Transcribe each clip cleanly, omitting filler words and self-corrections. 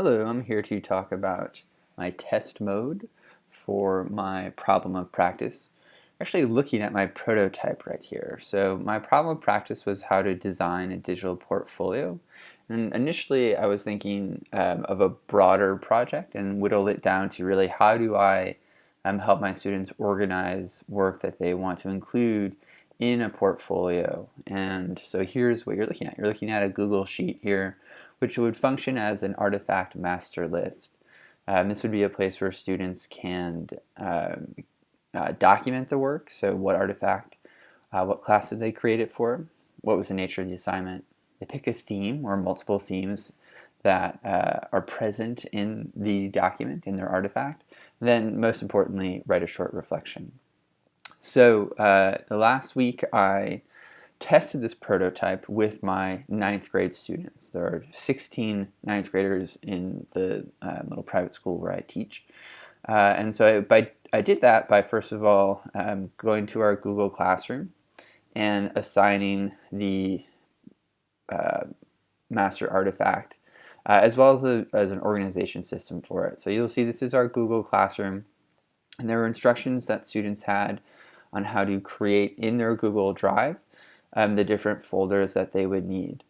Hello, I'm here to talk about my test mode for my problem of practice. Actually looking at my prototype right here. So my problem of practice was how to design a digital portfolio. And initially I was thinking of a broader project and whittled it down to really how do I help my students organize work that they want to include in a portfolio. And so here's what you're looking at. You're looking at a Google Sheet here, which would function as an artifact master list. This would be a place where students can document the work. So what artifact, what class did they create it for, what was the nature of the assignment. They pick a theme or multiple themes that are present in the document, in their artifact. Then most importantly, write a short reflection. So the last week I tested this prototype with my ninth grade students. There are 16 ninth graders in the little private school where I teach. And so I did that by first of all going to our Google Classroom and assigning the master artifact as well as an organization system for it. So you'll see this is our Google Classroom, and there were instructions that students had on how to create in their Google Drive the different folders that they would need.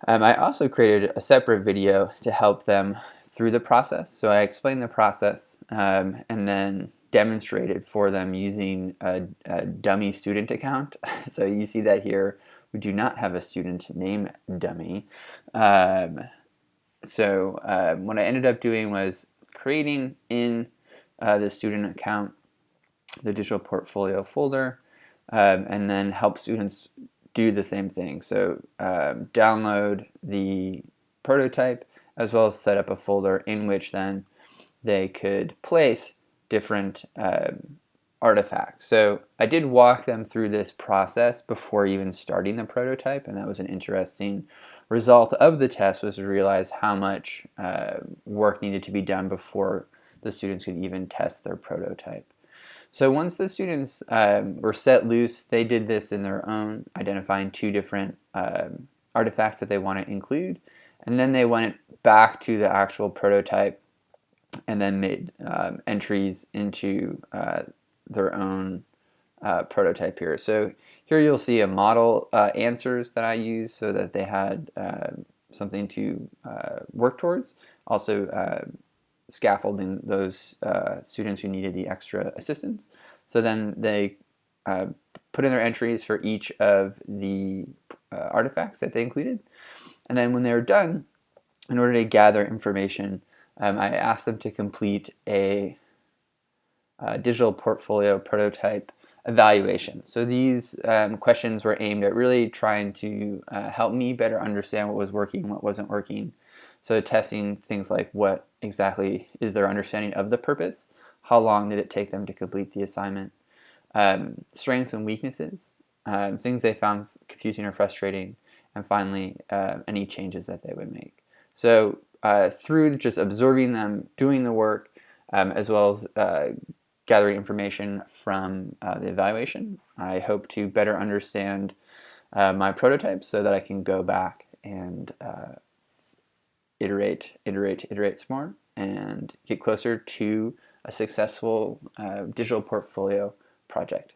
I also created a separate video to help them through the process. So I explained the process and then demonstrated for them using a dummy student account. So you see that here. We do not have a student named Dummy. What I ended up doing was creating in the student account the digital portfolio folder and then help students do the same thing. So download the prototype as well as set up a folder in which then they could place different artifacts. So I did walk them through this process before even starting the prototype, and that was an interesting result of the test, was to realize how much work needed to be done before the students could even test their prototype. So once the students were set loose, they did this in their own, identifying two different artifacts that they want to include, and then they went back to the actual prototype and then made entries into their own prototype here. So here you'll see a model answers that I used so that they had something to work towards. Also scaffolding those students who needed the extra assistance. So then they put in their entries for each of the artifacts that they included. And then when they were done, in order to gather information, I asked them to complete a digital portfolio prototype evaluation. So these questions were aimed at really trying to help me better understand what was working, what wasn't working. So testing things like what exactly is their understanding of the purpose, how long did it take them to complete the assignment, strengths and weaknesses, things they found confusing or frustrating, and finally any changes that they would make. So through just observing them doing the work as well as gathering information from the evaluation, I hope to better understand my prototypes so that I can go back and iterate some more and get closer to a successful digital portfolio project.